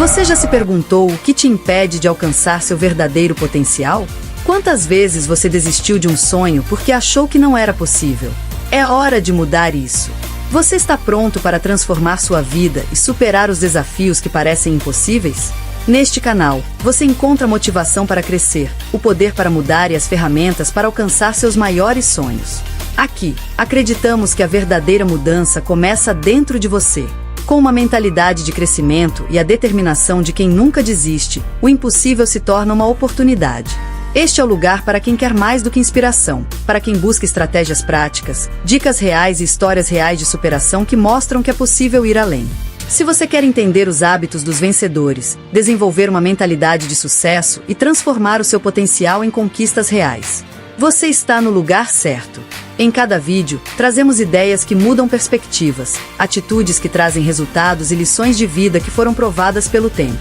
Você já se perguntou o que te impede de alcançar seu verdadeiro potencial? Quantas vezes você desistiu de um sonho porque achou que não era possível? É hora de mudar isso. Você está pronto para transformar sua vida e superar os desafios que parecem impossíveis? Neste canal, você encontra motivação para crescer, o poder para mudar e as ferramentas para alcançar seus maiores sonhos. Aqui, acreditamos que a verdadeira mudança começa dentro de você. Com uma mentalidade de crescimento e a determinação de quem nunca desiste, o impossível se torna uma oportunidade. Este é o lugar para quem quer mais do que inspiração, para quem busca estratégias práticas, dicas reais e histórias reais de superação que mostram que é possível ir além. Se você quer entender os hábitos dos vencedores, desenvolver uma mentalidade de sucesso e transformar o seu potencial em conquistas reais, você está no lugar certo. Em cada vídeo, trazemos ideias que mudam perspectivas, atitudes que trazem resultados e lições de vida que foram provadas pelo tempo.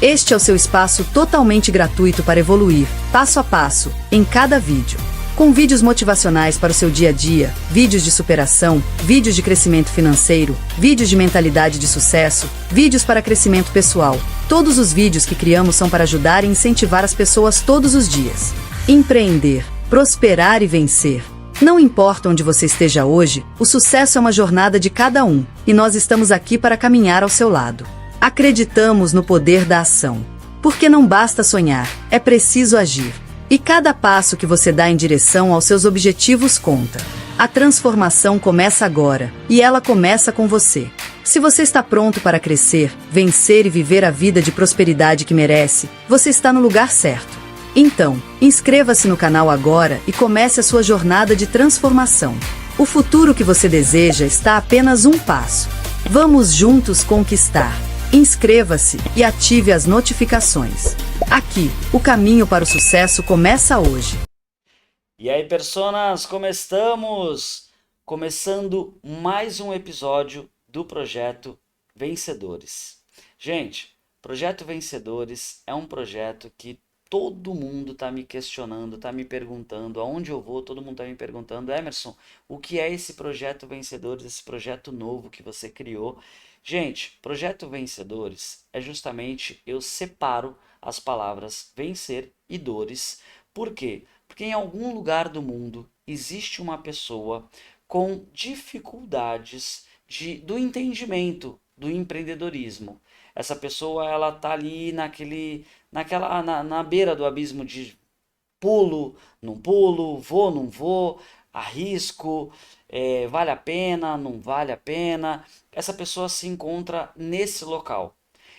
Este é o seu espaço totalmente gratuito para evoluir, passo a passo, em cada vídeo. Com vídeos motivacionais para o seu dia a dia, vídeos de superação, vídeos de crescimento financeiro, vídeos de mentalidade de sucesso, vídeos para crescimento pessoal. Todos os vídeos que criamos são para ajudar e incentivar as pessoas todos os dias. Empreender, prosperar e vencer. Não importa onde você esteja hoje, o sucesso é uma jornada de cada um, e nós estamos aqui para caminhar ao seu lado. Acreditamos no poder da ação. Porque não basta sonhar, é preciso agir. E cada passo que você dá em direção aos seus objetivos conta. A transformação começa agora, e ela começa com você. Se você está pronto para crescer, vencer e viver a vida de prosperidade que merece, você está no lugar certo. Então, inscreva-se no canal agora e comece a sua jornada de transformação. O futuro que você deseja está a apenas um passo. Vamos juntos conquistar. Inscreva-se e ative as notificações. Aqui, o caminho para o sucesso começa hoje. E aí, personas, como estamos? Começando mais um episódio do Projeto Vencedores. Gente, Projeto Vencedores é um projeto que todo mundo está me questionando, está me perguntando aonde eu vou, todo mundo está me perguntando, Emerson, o que é esse Projeto Vencedores, esse projeto novo que você criou? Gente, Projeto Vencedores é justamente eu separo as palavras vencer e dores. Por quê? Porque em algum lugar do mundo existe uma pessoa com dificuldades do entendimento do empreendedorismo. Essa pessoa ela tá ali na beira do abismo de pulo, não pulo, vou, não vou, arrisco, vale a pena, não vale a pena. Essa pessoa se encontra nesse local.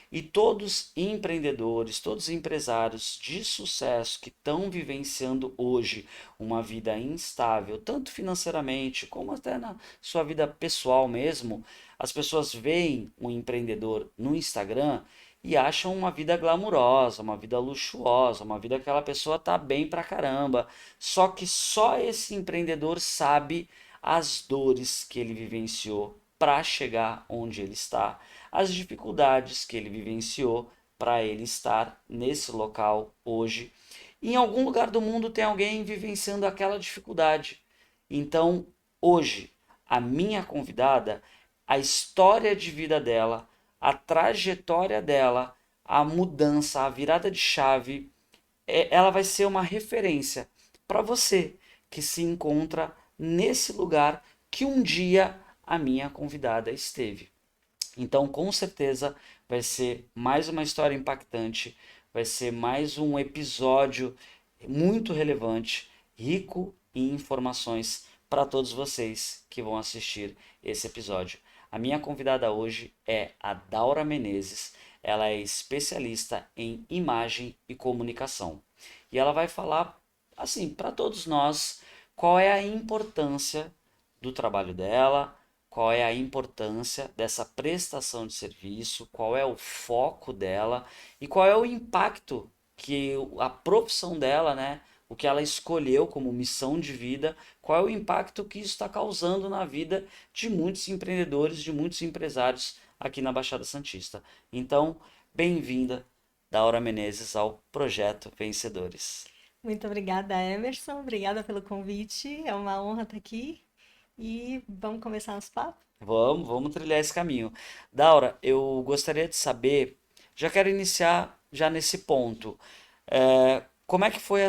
E todos empreendedores, todos empresários de sucesso que estão vivenciando hoje uma vida instável, tanto financeiramente como até na sua vida pessoal mesmo, as pessoas veem um empreendedor no Instagram e acham uma vida glamurosa, uma vida luxuosa, uma vida que aquela pessoa tá bem pra caramba. Só que só esse empreendedor sabe as dores que ele vivenciou para chegar onde ele está, as dificuldades que ele vivenciou para ele estar nesse local hoje. Em algum lugar do mundo tem alguém vivenciando aquela dificuldade. Então, hoje, a minha convidada, a história de vida dela, a trajetória dela, a mudança, a virada de chave, ela vai ser uma referência para você que se encontra nesse lugar que um dia a minha convidada esteve. Então, com certeza, vai ser mais uma história impactante, vai ser mais um episódio muito relevante, rico em informações para todos vocês que vão assistir esse episódio. A minha convidada hoje é a Daura Menezes, ela é especialista em imagem e comunicação. E ela vai falar, assim, para todos nós, qual é a importância do trabalho dela, qual é a importância dessa prestação de serviço, qual é o foco dela e qual é o impacto que a profissão dela, né, o que ela escolheu como missão de vida, qual é o impacto que isso está causando na vida de muitos empreendedores, de muitos empresários aqui na Baixada Santista. Então, bem-vinda, Daura Menezes, ao Projeto Vencedores. Muito obrigada, Emerson. Obrigada pelo convite. É uma honra estar aqui. E vamos começar nosso papo? Vamos trilhar esse caminho. Daura, eu gostaria de saber já quero iniciar já nesse ponto. Como é que foi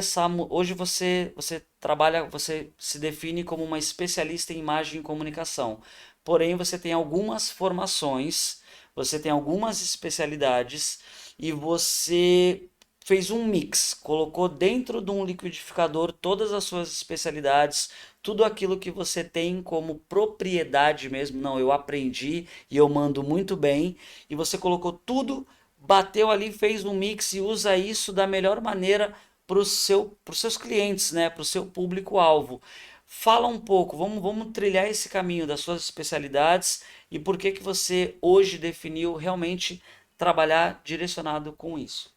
hoje você trabalha, você se define como uma especialista em imagem e comunicação. Porém, você tem algumas formações, você tem algumas especialidades e você fez um mix, colocou dentro de um liquidificador todas as suas especialidades, tudo aquilo que você tem como propriedade mesmo. Não, eu aprendi e eu mando muito bem, e você colocou tudo, bateu ali, fez um mix e usa isso da melhor maneira para os seus clientes, né? Para o seu público-alvo. Fala um pouco, vamos trilhar esse caminho das suas especialidades e por que que você hoje definiu realmente trabalhar direcionado com isso.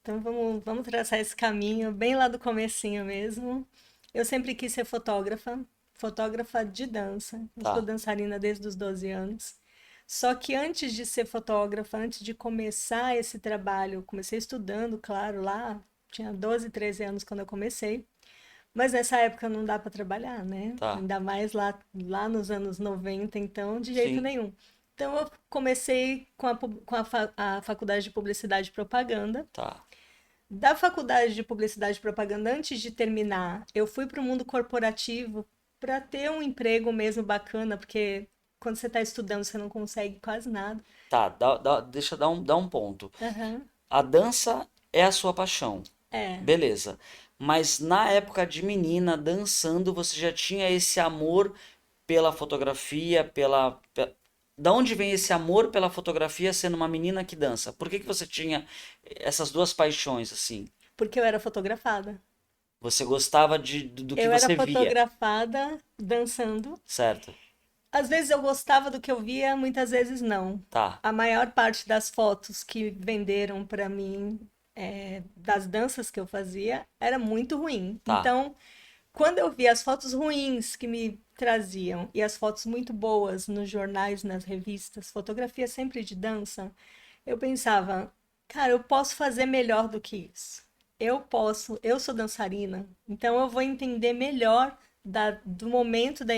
Então vamos traçar esse caminho bem lá do comecinho mesmo. Eu sempre quis ser fotógrafa, fotógrafa de dança. Eu sou Tá, dançarina desde os 12 anos. Só que antes de ser fotógrafa, antes de começar esse trabalho, comecei estudando, claro, lá, tinha 12, 13 anos quando eu comecei. Mas nessa época não dá para trabalhar, né? tá, Ainda mais lá nos anos 90, então, de jeito sim, nenhum. Então eu comecei com a faculdade de Publicidade e Propaganda. tá, Da faculdade de Publicidade e Propaganda, antes de terminar, eu fui para o mundo corporativo para ter um emprego mesmo bacana, porque quando você está estudando você não consegue quase nada. tá. Deixa eu dar um ponto. Aham. A dança é a sua paixão, É. beleza. Mas na época de menina, dançando, você já tinha esse amor pela fotografia, Da onde vem esse amor pela fotografia sendo uma menina que dança? Por que que você tinha essas duas paixões assim? Porque eu era fotografada. Você gostava do que Eu era você via, fotografada dançando. certo? Às vezes eu gostava do que eu via, muitas vezes não. Tá, A maior parte das fotos que venderam para mim, das danças que eu fazia, era muito ruim. tá. Então, quando eu via as fotos ruins que me traziam e as fotos muito boas nos jornais, nas revistas, fotografia sempre de dança, eu pensava, cara, eu posso fazer melhor do que isso. Eu posso, eu sou dançarina, então eu vou entender melhor do momento da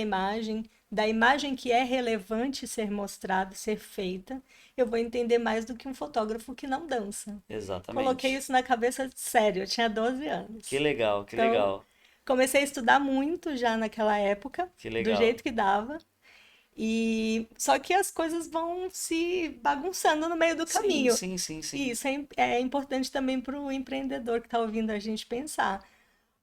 imagem que é relevante ser mostrada, ser feita. Eu vou entender mais do que um fotógrafo que não dança. Coloquei Exatamente. isso na cabeça sério, eu tinha 12 Que anos. legal, que Então, legal, comecei a estudar muito já naquela época, que do legal. jeito que dava. E só que as coisas vão se bagunçando no meio do Sim, caminho. sim, sim, E sim. isso é importante também para o empreendedor que está ouvindo a gente pensar.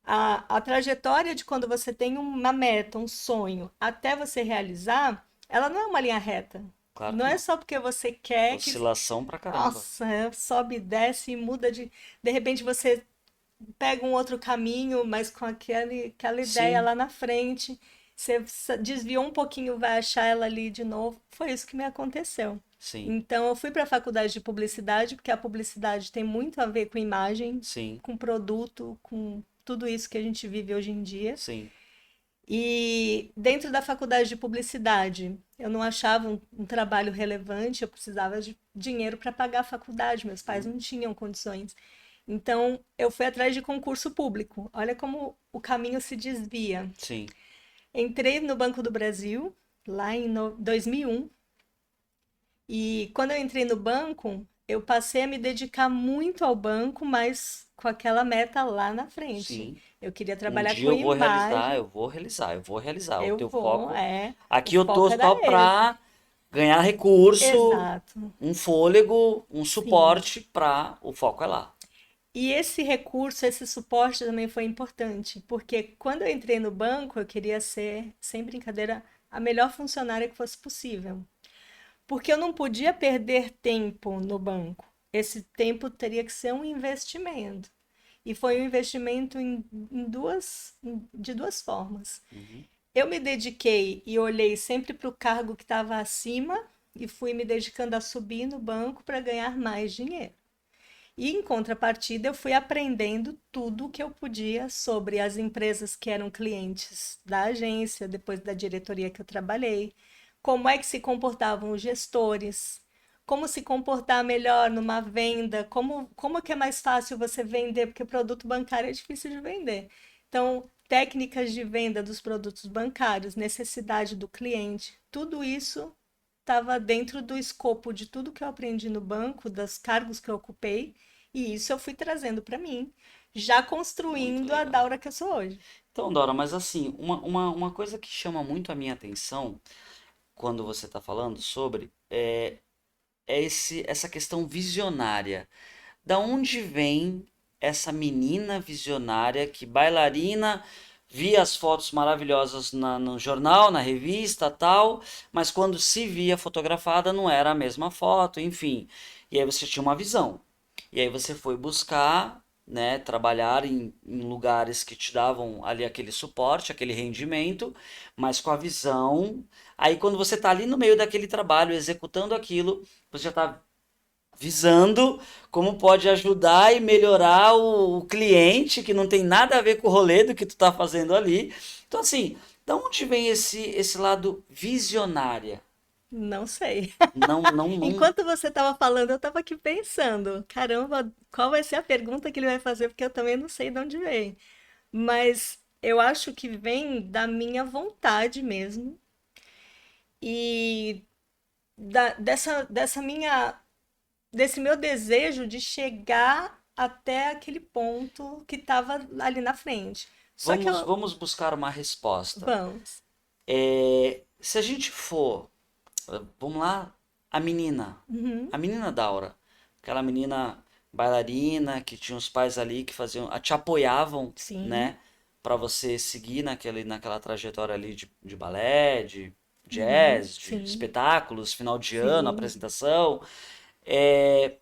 A trajetória de quando você tem uma meta, um sonho, até você realizar, ela não é uma linha reta. Claro Não que é não. só porque você quer que, Oscilação pra caramba. nossa, sobe e desce e muda de. De repente você pega um outro caminho, mas com aquela ideia Sim, lá na frente. Você desviou um pouquinho, vai achar ela ali de novo. Foi isso que me aconteceu. sim, Então, eu fui para a faculdade de publicidade, porque a publicidade tem muito a ver com imagem, sim, com produto, com tudo isso que a gente vive hoje em dia. sim, E dentro da faculdade de publicidade, eu não achava um trabalho relevante, eu precisava de dinheiro para pagar a faculdade, meus pais não tinham condições. Então, eu fui atrás de concurso público. Olha como o caminho se desvia. sim. Entrei no Banco do Brasil, lá em 2001, e quando eu entrei no banco, eu passei a me dedicar muito ao banco, mas com aquela meta lá na frente. Sim. Eu queria Um trabalhar dia com eu vou realizar, imagem, eu vou realizar, eu vou realizar. O eu teu vou, foco. o Aqui eu tô foco era só esse. pra ganhar recurso, Exato. um fôlego, um Sim. suporte pra. O foco é lá. E esse recurso, esse suporte também foi importante, porque quando eu entrei no banco, eu queria ser, sem brincadeira, a melhor funcionária que fosse possível. Porque eu não podia perder tempo no banco. Esse tempo teria que ser um investimento. E foi um investimento de duas formas. Uhum. Eu me dediquei e olhei sempre para o cargo que estava acima e fui me dedicando a subir no banco para ganhar mais dinheiro. E em contrapartida, eu fui aprendendo tudo o que eu podia sobre as empresas que eram clientes da agência, depois da diretoria que eu trabalhei, como é que se comportavam os gestores, como se comportar melhor numa venda, como que é mais fácil você vender, porque produto bancário é difícil de vender. Então, técnicas de venda dos produtos bancários, necessidade do cliente, tudo isso estava dentro do escopo de tudo que eu aprendi no banco, dos cargos que eu ocupei, e isso eu fui trazendo para mim, já Muito construindo a legal. Daura que eu sou hoje. Então, Dora, mas assim, uma coisa que chama muito a minha atenção quando você está falando sobre essa questão visionária. Da onde vem essa menina visionária que bailarina via as fotos maravilhosas no jornal, na revista, tal, mas quando se via fotografada não era a mesma foto, enfim. E aí você tinha uma visão. E aí você foi buscar, né, trabalhar em lugares que te davam ali aquele suporte, aquele rendimento, mas com a visão. Aí quando você está ali no meio daquele trabalho, executando aquilo, você já está visando como pode ajudar e melhorar o cliente, que não tem nada a ver com o rolê do que tu tá fazendo ali. Então, assim, da onde vem esse lado visionária? Não sei. Não, não, não. Enquanto você estava falando, eu estava aqui pensando, caramba, qual vai ser a pergunta que ele vai fazer, porque eu também não sei de onde vem. Mas eu acho que vem da minha vontade mesmo e desse meu desejo de chegar até aquele ponto que estava ali na frente. Só que Vamos, eu, vamos buscar uma resposta. vamos. Se a gente for, vamos lá, a menina, Uhum, a menina Daura, aquela menina bailarina que tinha os pais ali que faziam, te apoiavam, sim. né, para você seguir naquela trajetória ali de balé, de Uhum, jazz, de sim. espetáculos, final de ano, Sim. apresentação. É,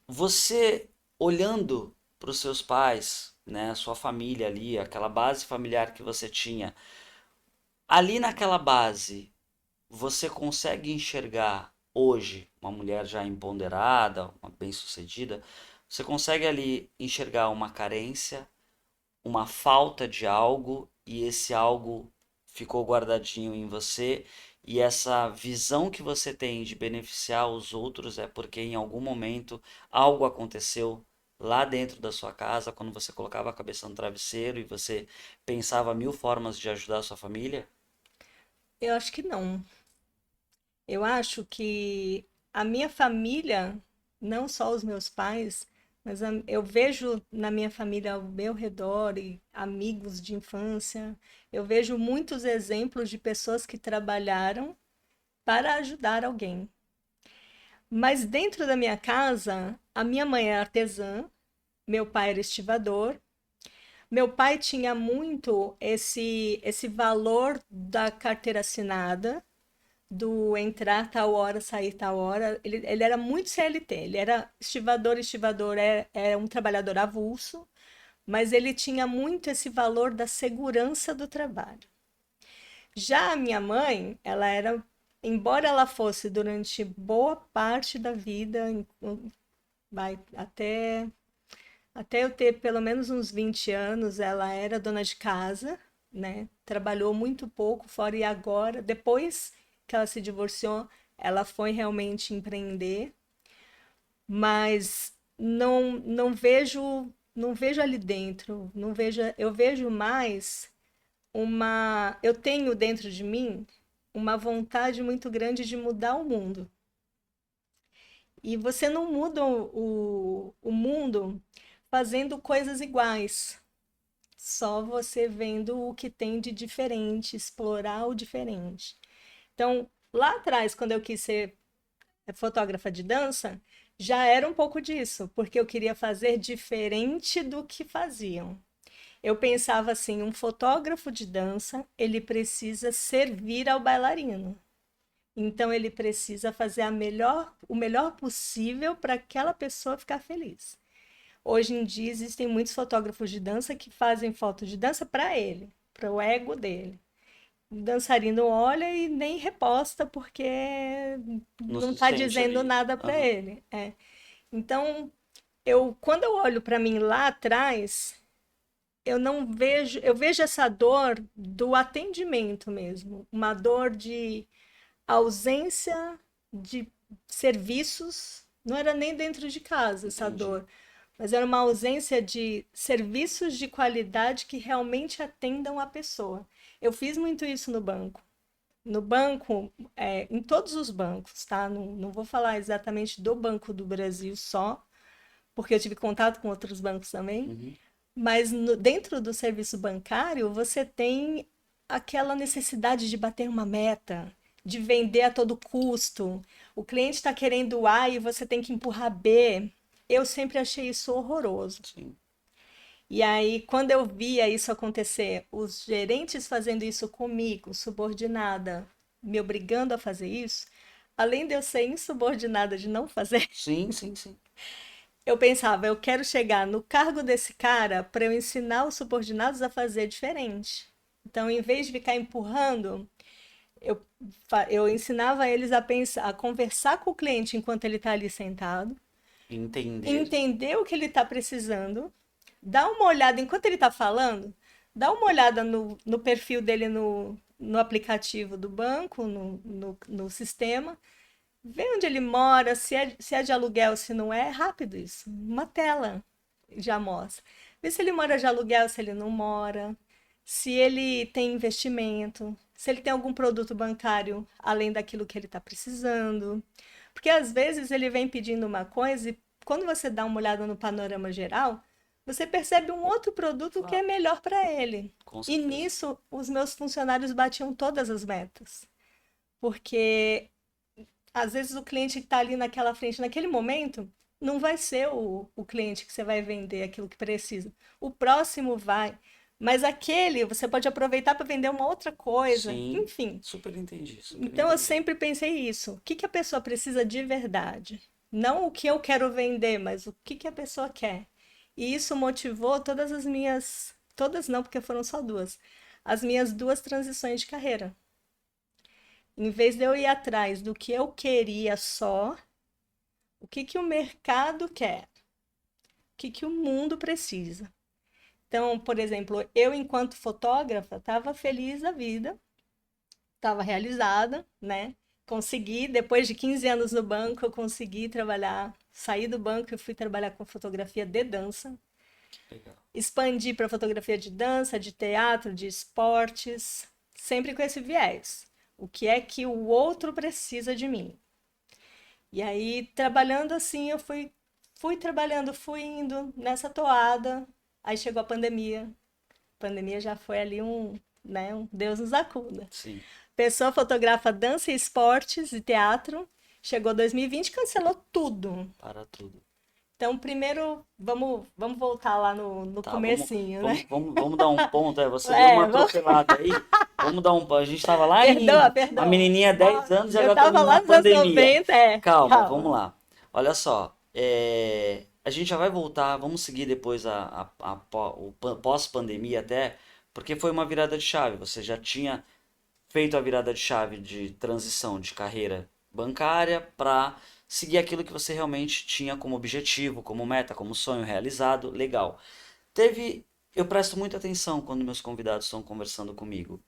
você olhando para os seus pais, né, a sua família ali, aquela base familiar que você tinha, ali naquela base você consegue enxergar hoje uma mulher já empoderada, uma bem-sucedida, você consegue ali enxergar uma carência, uma falta de algo e esse algo ficou guardadinho em você e essa visão que você tem de beneficiar os outros é porque em algum momento algo aconteceu lá dentro da sua casa, quando você colocava a cabeça no travesseiro e você pensava mil formas de ajudar a sua família? Eu acho que não. Eu acho que a minha família, não só os meus pais, mas eu vejo na minha família ao meu redor e amigos de infância, eu vejo muitos exemplos de pessoas que trabalharam para ajudar alguém. Mas dentro da minha casa, a minha mãe é artesã, meu pai era estivador. Meu pai tinha muito esse valor da carteira assinada, do entrar tal hora, sair tal hora. Ele era muito CLT, ele era estivador, estivador é um trabalhador avulso, mas ele tinha muito esse valor da segurança do trabalho. Já a minha mãe, ela era, embora ela fosse durante boa parte da vida, vai até eu ter pelo menos uns 20 anos, ela era dona de casa, né? Trabalhou muito pouco fora e agora, depois que ela se divorciou, ela foi realmente empreender, mas não vejo ali dentro, não vejo, eu vejo mais eu tenho dentro de mim uma vontade muito grande de mudar o mundo. E você não muda o mundo fazendo coisas iguais. Só você vendo o que tem de diferente, explorar o diferente. Então, lá atrás, quando eu quis ser fotógrafa de dança, já era um pouco disso, porque eu queria fazer diferente do que faziam. Eu pensava assim, um fotógrafo de dança, ele precisa servir ao bailarino. Então ele precisa fazer o melhor possível para aquela pessoa ficar feliz. Hoje em dia existem muitos fotógrafos de dança que fazem foto de dança para ele, para o ego dele. O dançarino olha e nem reposta porque Não não se está sente dizendo ali. nada para Aham. ele. Então, quando eu olho para mim lá atrás, eu não vejo, eu vejo essa dor do atendimento mesmo, uma dor de ausência de serviços, não era nem dentro de casa essa Entendi. dor, mas era uma ausência de serviços de qualidade que realmente atendam a pessoa. Eu fiz muito isso no banco. No banco, em todos os bancos, tá? Não vou falar exatamente do Banco do Brasil só, porque eu tive contato com outros bancos também, Uhum. mas dentro do serviço bancário, você tem aquela necessidade de bater uma meta, de vender a todo custo. O cliente está querendo A e você tem que empurrar B. Eu sempre achei isso horroroso. Sim. E aí, quando eu via isso acontecer, os gerentes fazendo isso comigo, subordinada, me obrigando a fazer isso, além de eu ser insubordinada de não fazer, Sim, sim, sim. eu pensava, eu quero chegar no cargo desse cara para eu ensinar os subordinados a fazer diferente. Então, em vez de ficar empurrando, eu, eu ensinava eles a pensar, a conversar com o cliente enquanto ele está ali sentado, Entender. entender o que ele está precisando, dar uma olhada enquanto ele está falando, dá uma olhada no perfil dele no aplicativo do banco, no sistema, vê onde ele mora, se é de aluguel, se não é, é rápido isso. Uma tela já mostra. Vê se ele mora de aluguel, se ele não mora, se ele tem investimento, se ele tem algum produto bancário além daquilo que ele está precisando. Porque às vezes ele vem pedindo uma coisa e quando você dá uma olhada no panorama geral, você percebe um outro produto que é Claro, melhor para ele. com E certeza. nisso, os meus funcionários batiam todas as metas. Porque às vezes o cliente que está ali naquela frente, naquele momento, não vai ser o cliente que você vai vender aquilo que precisa. O próximo vai. Mas aquele você pode aproveitar para vender uma outra coisa. Sim, Enfim. super entendi, super Então eu entendi. sempre pensei isso. O que que a pessoa precisa de verdade? Não o que eu quero vender, mas o que que a pessoa quer. E isso motivou todas as minhas. Todas não, porque foram só duas. As minhas duas transições de carreira. Em vez de eu ir atrás do que eu queria só, o que que o mercado quer? O que que o mundo precisa? Então, por exemplo, eu, enquanto fotógrafa, estava feliz da vida, estava realizada, né? Consegui, depois de 15 anos no banco, eu consegui trabalhar, saí do banco e fui trabalhar com fotografia de dança. Legal. Expandi para fotografia de dança, de teatro, de esportes, sempre com esse viés. O que é que o outro precisa de mim? E aí, trabalhando assim, eu fui trabalhando, fui indo nessa toada. Aí chegou a pandemia. A pandemia já foi ali um Deus nos acuda. Sim, Pessoa fotografa dança e esportes e teatro. Chegou 2020, cancelou tudo. para tudo. Então, primeiro, vamos voltar lá no Tá, vamos, comecinho, né? vamos, vamos, vamos dar um ponto. Você deu uma É, atropelada aí. Vamos dar um ponto. A gente estava lá perdoa, em a perdoa. menininha 10 anos e Eu agora estamos tava lá na nos anos pandemia. 90, Calma, vamos calma. lá. Olha só, a gente já vai voltar, vamos seguir depois o pós-pandemia até, porque foi uma virada de chave. Você já tinha feito a virada de chave de transição de carreira bancária para seguir aquilo que você realmente tinha como objetivo, como meta, como sonho realizado, legal. Teve, eu presto muita atenção quando meus convidados estão conversando comigo.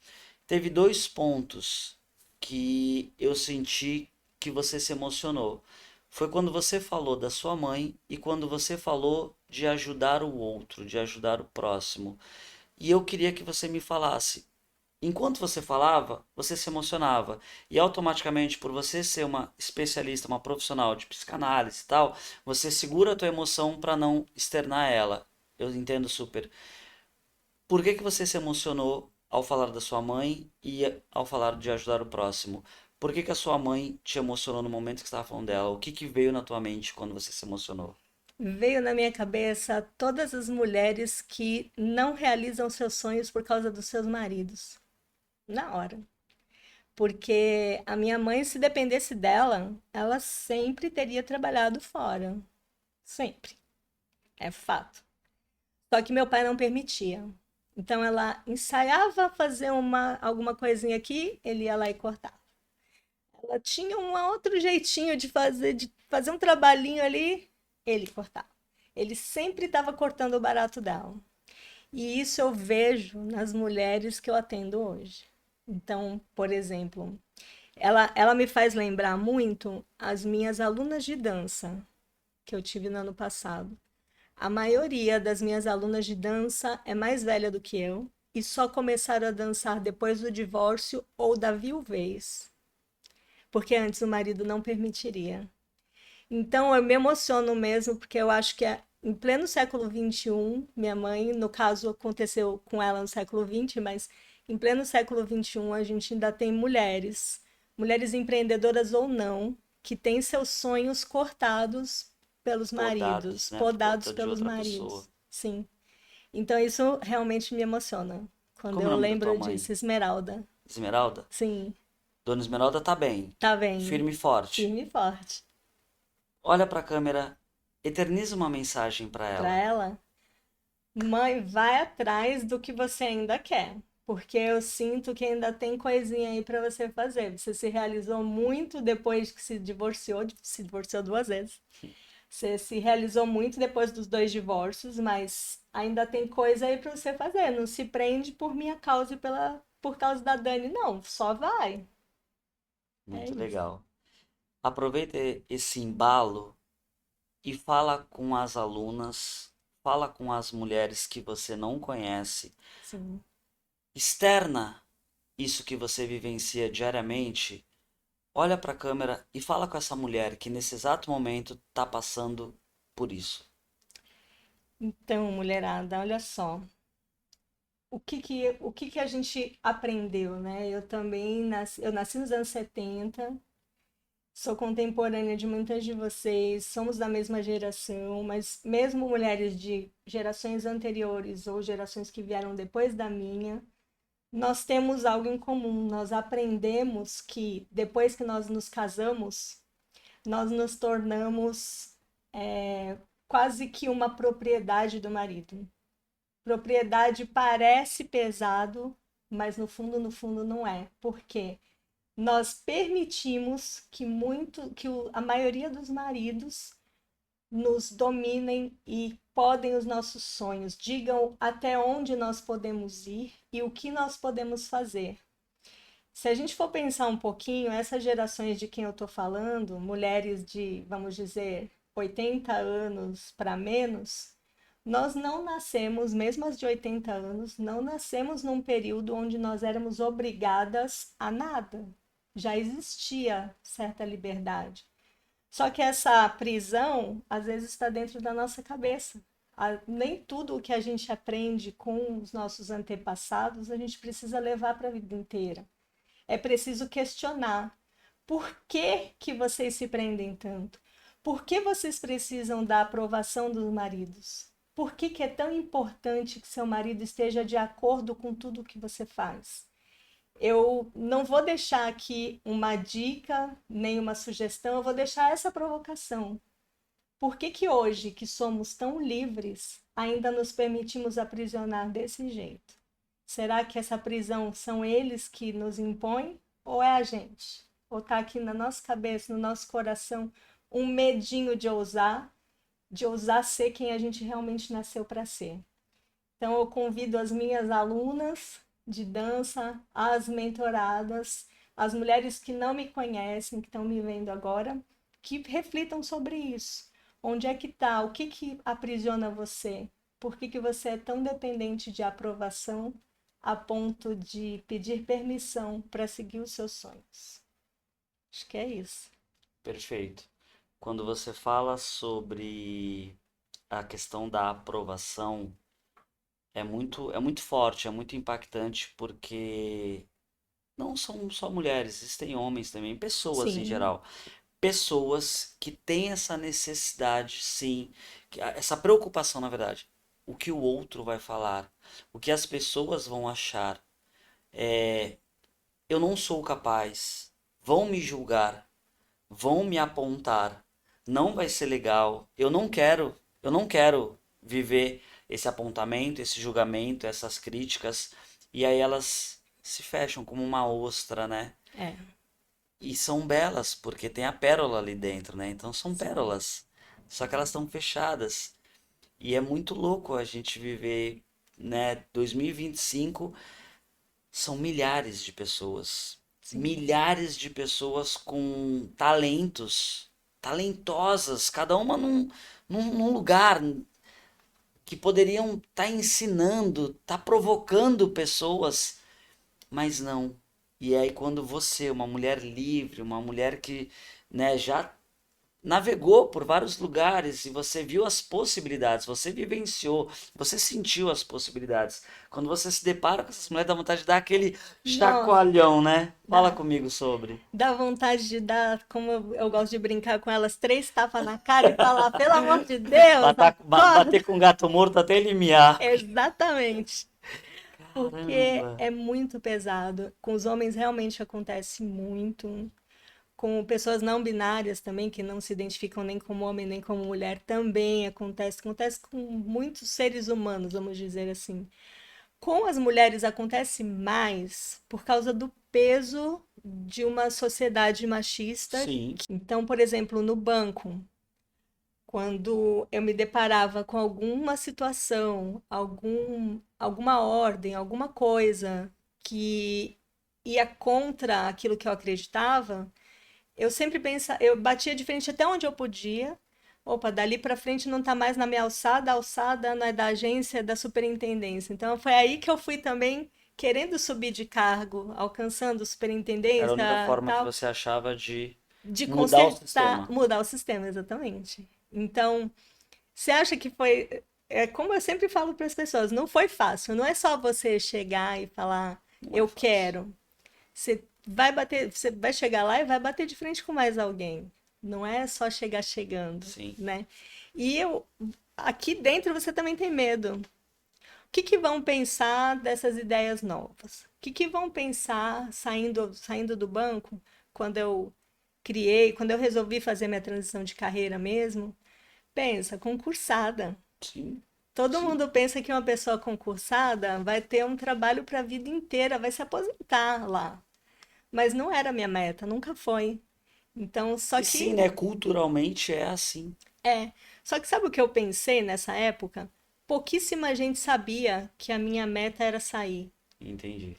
Teve dois pontos que eu senti que você se emocionou. Foi quando você falou da sua mãe e quando você falou de ajudar o outro, de ajudar o próximo. E eu queria que você me falasse. Enquanto você falava, você se emocionava. E automaticamente, por você ser uma especialista, uma profissional de psicanálise e tal, você segura a tua emoção para não externar ela. Eu entendo super. Por que que você se emocionou ao falar da sua mãe e ao falar de ajudar o próximo? Por que que a sua mãe te emocionou no momento que você estava falando dela? O que que veio na tua mente quando você se emocionou? Veio na minha cabeça todas as mulheres que não realizam seus sonhos por causa dos seus maridos. Na hora. Porque a minha mãe, se dependesse dela, ela sempre teria trabalhado fora. Sempre. É fato. Só que meu pai não permitia. Então ela ensaiava fazer alguma coisinha aqui, ele ia lá e cortava. Ela tinha um outro jeitinho de fazer um trabalhinho ali, ele cortava. Ele sempre estava cortando o barato dela. E isso eu vejo nas mulheres que eu atendo hoje. Então, por exemplo, ela me faz lembrar muito as minhas alunas de dança que eu tive no ano passado. A maioria das minhas alunas de dança é mais velha do que eu e só começaram a dançar depois do divórcio ou da viuvez, porque antes o marido não permitiria. Então eu me emociono mesmo, porque eu acho que em pleno século XXI, minha mãe, no caso aconteceu com ela no século XX, mas em pleno século XXI a gente ainda tem mulheres, mulheres empreendedoras ou não, que têm seus sonhos cortados pelos Podados, maridos, né? Por podados conta de pelos outra pessoa. maridos. Sim. Então isso realmente me emociona quando Como é o eu nome da tua lembro mãe? disso. Esmeralda. Esmeralda? Sim, Dona Esmeralda tá bem. tá bem. Firme e forte. Firme e forte. Olha pra câmera. Eterniza uma mensagem pra Para ela. ela, mãe, vai atrás do que você ainda quer, porque eu sinto que ainda tem coisinha aí para você fazer. Você se realizou muito depois que se divorciou 2 vezes. Você se realizou muito depois dos 2 divórcios, mas ainda tem coisa aí para você fazer. Não se prende por minha causa e por causa da Dani, não. Só vai. É Muito isso. legal. Aproveita esse embalo e fala com as alunas, fala com as mulheres que você não conhece, Sim. externa isso que você vivencia diariamente, olha para a câmera e fala com essa mulher que nesse exato momento está passando por isso. Então, mulherada, olha só. O que que a gente aprendeu, né? Eu nasci nos anos 70, sou contemporânea de muitas de vocês, somos da mesma geração, mas mesmo mulheres de gerações anteriores ou gerações que vieram depois da minha, nós temos algo em comum. Nós aprendemos que depois que nós nos casamos, nós nos tornamos quase que uma propriedade do marido. Propriedade parece pesado, mas no fundo não é. Por quê? Nós permitimos que a maioria dos maridos nos dominem e podem os nossos sonhos, digam até onde nós podemos ir e o que nós podemos fazer. Se a gente for pensar um pouquinho, essas gerações de quem eu estou falando, mulheres de, vamos dizer, 80 anos para menos, nós não nascemos, mesmo as de 80 anos, não nascemos num período onde nós éramos obrigadas a nada. Já existia certa liberdade. Só que essa prisão, às vezes, está dentro da nossa cabeça. Nem tudo o que a gente aprende com os nossos antepassados, a gente precisa levar para a vida inteira. É preciso questionar. Por que que vocês se prendem tanto? Por que vocês precisam da aprovação dos maridos? Por que que é tão importante que seu marido esteja de acordo com tudo que você faz? Eu não vou deixar aqui uma dica, nem uma sugestão, eu vou deixar essa provocação. Por que que hoje, que somos tão livres, ainda nos permitimos aprisionar desse jeito? Será que essa prisão são eles que nos impõem ou é a gente? Ou está aqui na nossa cabeça, no nosso coração, um medinho de ousar ser quem a gente realmente nasceu para ser? Então eu convido as minhas alunas de dança, as mentoradas, as mulheres que não me conhecem, que estão me vendo agora, que reflitam sobre isso. Onde é que está? O que que aprisiona você? Por que que você é tão dependente de aprovação a ponto de pedir permissão para seguir os seus sonhos? Acho que é isso. Perfeito. Quando você fala sobre a questão da aprovação, é muito forte, é muito impactante, porque não são só mulheres, existem homens também, pessoas em Sim, geral. Pessoas que têm essa necessidade, sim, essa preocupação, na verdade. O que o outro vai falar, o que as pessoas vão achar. Eu não sou capaz, vão me julgar, vão me apontar, não vai ser legal. Eu não quero viver esse apontamento, esse julgamento, essas críticas. E aí elas se fecham como uma ostra, né? é, E são belas, porque tem a pérola ali dentro, né? Então são sim, pérolas. Só que elas estão fechadas. E é muito louco a gente viver, né? 2025 são milhares de pessoas. sim, Milhares de pessoas com talentos, talentosas, cada uma num lugar. que poderiam estar ensinando, estar provocando pessoas, mas não. E aí quando você, uma mulher livre, uma mulher que, né, já navegou por vários lugares e você viu as possibilidades, você vivenciou, você sentiu as possibilidades. Quando você se depara com essas mulheres, dá vontade de dar aquele Nossa, chacoalhão, né? Fala dá. comigo sobre. Dá vontade de dar, como eu gosto de brincar com elas, 3 tapas na cara e falar, pelo amor de Deus, Bater acorda. com gato morto até ele miar. Exatamente. Porque Caramba. é muito pesado. Com os homens realmente acontece muito. Com pessoas não binárias também, que não se identificam nem como homem nem como mulher, também acontece. Acontece com muitos seres humanos, vamos dizer assim. Com as mulheres acontece mais por causa do peso de uma sociedade machista. Sim, Então, por exemplo, no banco, quando eu me deparava com alguma situação, alguma ordem, alguma coisa que ia contra aquilo que eu acreditava, eu sempre pensava, eu batia de frente até onde eu podia. Opa, dali para frente não está mais na minha alçada, a alçada não é da agência, é da superintendência. Então foi aí que eu fui também querendo subir de cargo, alcançando era a superintendência, única forma que tal, você achava de de mudar o consertar, sistema. mudar o sistema, exatamente. Então, você acha que foi, é como eu sempre falo para as pessoas, não foi fácil, não é só você chegar e falar, Não é eu fácil. quero. Você vai chegar lá e vai bater de frente com mais alguém. Não é só chegar chegando, Sim. né? E eu, aqui dentro você também tem medo. O que que vão pensar dessas ideias novas? O que que vão pensar saindo do banco quando eu quando eu resolvi fazer minha transição de carreira mesmo? Pensa, concursada. Sim, Todo sim. mundo pensa que uma pessoa concursada vai ter um trabalho para a vida inteira, vai se aposentar lá. Mas não era minha meta, nunca foi. Então, E sim, né? Culturalmente é assim. só que sabe o que eu pensei nessa época? Pouquíssima gente sabia que a minha meta era sair. Entendi.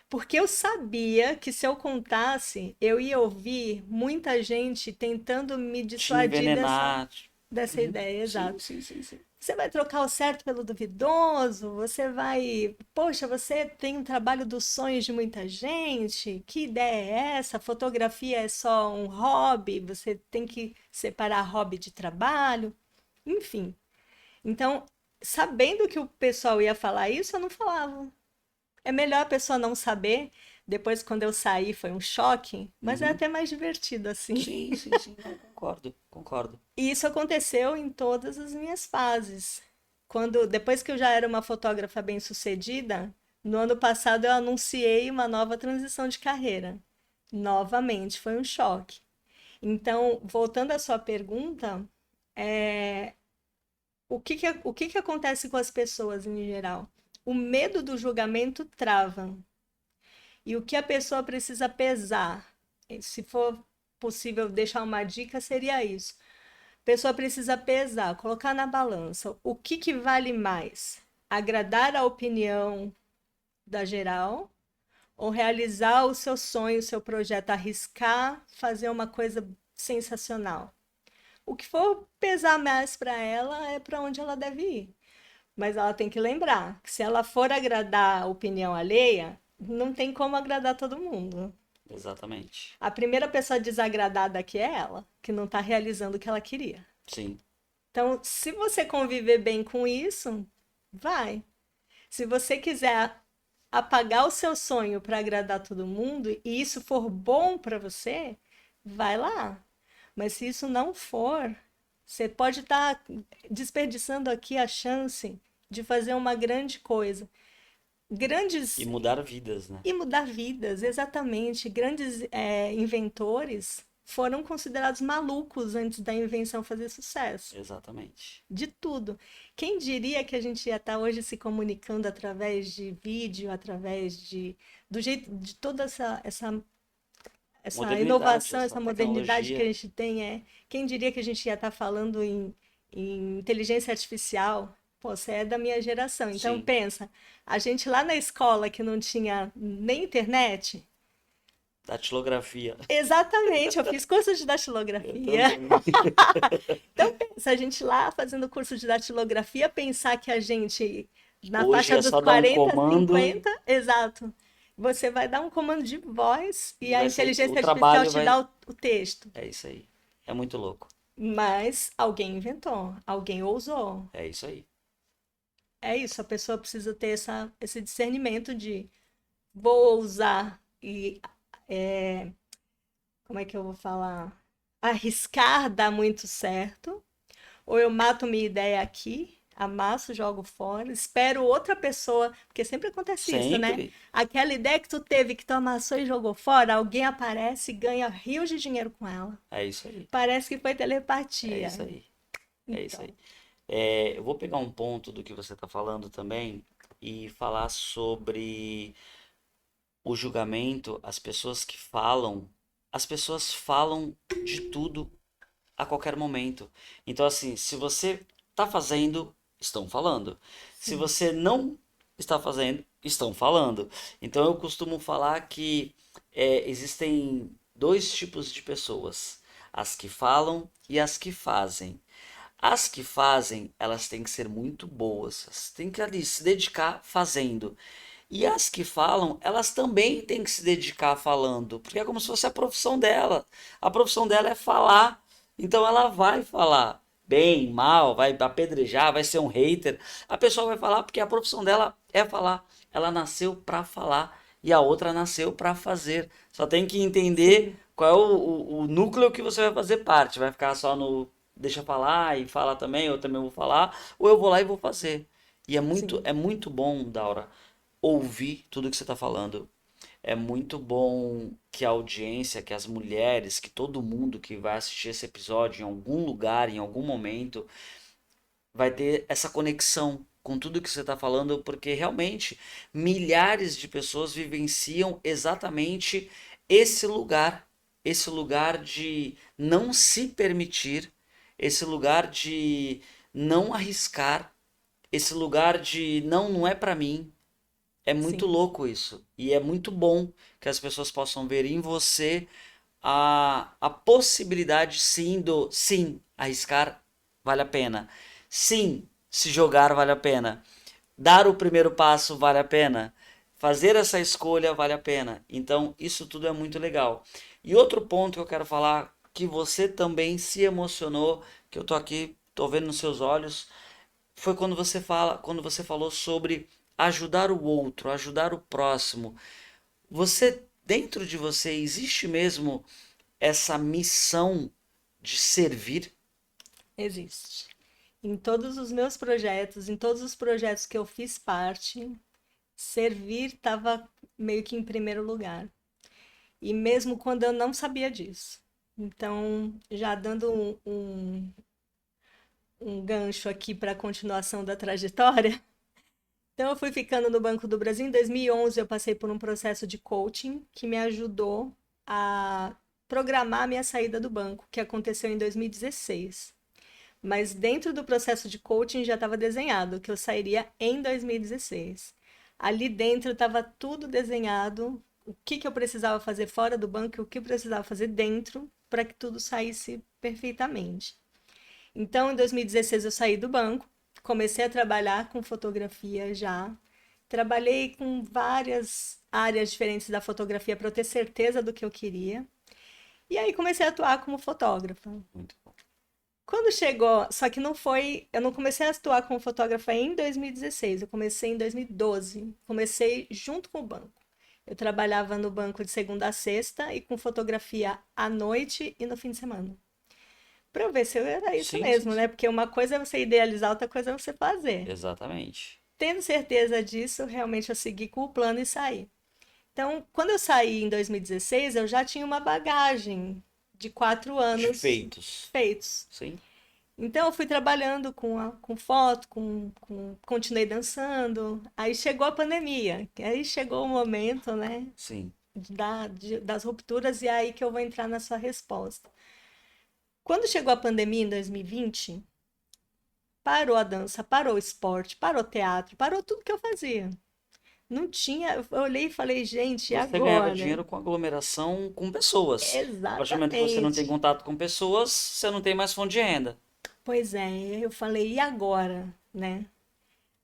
Porque eu sabia que se eu contasse, eu ia ouvir muita gente tentando me Te dissuadir envenenar. dessa Uhum. ideia, Sim, exato. sim, sim, sim. Você vai trocar o certo pelo duvidoso, você vai. Poxa, você tem um trabalho dos sonhos de muita gente. Que ideia é essa? Fotografia é só um hobby, você tem que separar hobby de trabalho. Enfim. Então, sabendo que o pessoal ia falar isso, eu não falava. É melhor a pessoa não saber. Depois, quando eu saí, foi um choque, mas é Uhum. até mais divertido assim. Sim, sim, sim. Não, concordo, concordo. E isso aconteceu em todas as minhas fases. Depois que eu já era uma fotógrafa bem-sucedida, no ano passado eu anunciei uma nova transição de carreira. Novamente, foi um choque. Então, voltando à sua pergunta, é, o que que acontece com as pessoas em geral? O medo do julgamento trava. E o que a pessoa precisa pesar, se for possível deixar uma dica, seria isso. A pessoa precisa pesar, colocar na balança o que que vale mais: agradar a opinião da geral ou realizar o seu sonho, o seu projeto, arriscar fazer uma coisa sensacional. O que for pesar mais para ela é para onde ela deve ir. Mas ela tem que lembrar que se ela for agradar a opinião alheia, não tem como agradar todo mundo. Exatamente. A primeira pessoa desagradada aqui é ela, que não está realizando o que ela queria. Sim, Então, se você conviver bem com isso, vai. Se você quiser apagar o seu sonho para agradar todo mundo e isso for bom para você, vai lá. Mas se isso não for, você pode estar desperdiçando aqui a chance de fazer uma grande coisa. e Grandes mudar vidas, né? e mudar vidas, exatamente. Grandes inventores foram considerados malucos antes da invenção fazer sucesso. Exatamente. De tudo. Quem diria que a gente ia estar hoje se comunicando através de vídeo, através do jeito de toda essa Modernidade, inovação, essa essa modernidade que a tecnologia. gente tem quem diria que a gente ia estar falando em inteligência artificial? Pô, você é da minha geração, então Sim, pensa, a gente lá na escola que não tinha nem internet, Datilografia. Exatamente, eu fiz curso de datilografia. Então, pensa, a gente lá fazendo curso de datilografia, pensar que a gente, na Hoje faixa é dos só dar um 40, comando 50, exato. Você vai dar um comando de voz e e a vai ser, o inteligência artificial trabalho te vai. dá o texto. É isso aí. É muito louco. Mas alguém inventou, alguém ousou. É isso aí. É isso, a pessoa precisa ter esse discernimento de vou ousar e como é que eu vou falar? Arriscar dar muito certo, ou eu mato minha ideia aqui, amasso, jogo fora, espero outra pessoa, porque sempre acontece isso, né? Sempre. Aquela ideia que tu teve, que tu amassou e jogou fora, alguém aparece e ganha rios de dinheiro com ela. É isso aí. Parece que foi É isso telepatia. aí. É isso Então, aí. Eu vou pegar um ponto do que você está falando também e falar sobre o julgamento, as pessoas falam de tudo a qualquer momento. Então, assim, se você está fazendo, estão falando. Se sim, você não está fazendo, estão falando. Então, eu costumo falar que existem dois tipos de pessoas: as que falam e as que fazem. As que fazem, elas têm que ser muito boas, elas têm que ali se dedicar fazendo. E as que falam, elas também têm que se dedicar falando, porque é como se fosse a profissão dela. A profissão dela é falar, então ela vai falar bem, mal, vai apedrejar, vai ser um hater. A pessoa vai falar porque a profissão dela é falar. Ela nasceu para falar e a outra nasceu para fazer. Só tem que entender sim, qual é o núcleo que você vai fazer parte. Vai ficar só no deixa falar e fala também, eu também vou falar, ou eu vou lá e vou fazer. E sim, é muito bom, Daura, ouvir tudo que você está falando. É muito bom que a audiência, que as mulheres, que todo mundo que vai assistir esse episódio em algum lugar, em algum momento, vai ter essa conexão com tudo que você está falando, porque realmente milhares de pessoas vivenciam exatamente esse lugar de não se permitir, esse lugar de não arriscar, esse lugar de não, não é para mim, é muito sim, louco isso. E é muito bom que as pessoas possam ver em você a possibilidade sim do sim, arriscar vale a pena. Sim, se jogar vale a pena. Dar o primeiro passo vale a pena. Fazer essa escolha vale a pena. Então, isso tudo é muito legal. E outro ponto que eu quero falar, que você também se emocionou, que eu tô aqui, tô vendo nos seus olhos, foi quando você falou sobre ajudar o outro, ajudar o próximo. Você, dentro de você, existe mesmo essa missão de servir? existe. Em todos os meus projetos, em todos os projetos que eu fiz parte, servir estava meio que em primeiro lugar. E mesmo quando eu não sabia disso. Então, já dando um gancho aqui para a continuação da trajetória. Então, eu fui ficando no Banco do Brasil. Em 2011, eu passei por um processo de coaching que me ajudou a programar a minha saída do banco, que aconteceu em 2016. Mas dentro do processo de coaching já estava desenhado que eu sairia em 2016. Ali dentro estava tudo desenhado, o que eu precisava fazer fora do banco e o que eu precisava fazer dentro para que tudo saísse perfeitamente. Então, em 2016 eu saí do banco, comecei a trabalhar com fotografia já. Trabalhei com várias áreas diferentes da fotografia para eu ter certeza do que eu queria. E aí comecei a atuar como fotógrafa. Muito bom. Quando chegou, só que não foi, eu não comecei a atuar como fotógrafa em 2016, eu comecei em 2012. Comecei junto com o banco. Eu trabalhava no banco de segunda a sexta e com fotografia à noite e no fim de semana. Para eu ver se eu era isso Sim, sim, mesmo, sim. né? Porque uma coisa é você idealizar, outra coisa é você fazer. Exatamente. Tendo certeza disso, realmente eu segui com o plano e saí. Então, quando eu saí em 2016, eu já tinha uma bagagem de 4 anos Feitos. feitos. Sim, Então, eu fui trabalhando com foto, continuei dançando. Aí chegou a pandemia, que aí chegou o momento, né, sim. das rupturas, e é aí que eu vou entrar na sua resposta. Quando chegou a pandemia em 2020, parou a dança, parou o esporte, parou o teatro, parou tudo que eu fazia. Não tinha. Eu olhei e falei, gente, e Você ganhava agora? dinheiro com aglomeração com pessoas. A partir do momento que você não tem Exatamente. contato com pessoas, você não tem mais fonte de renda. Pois é, eu falei, e agora, né?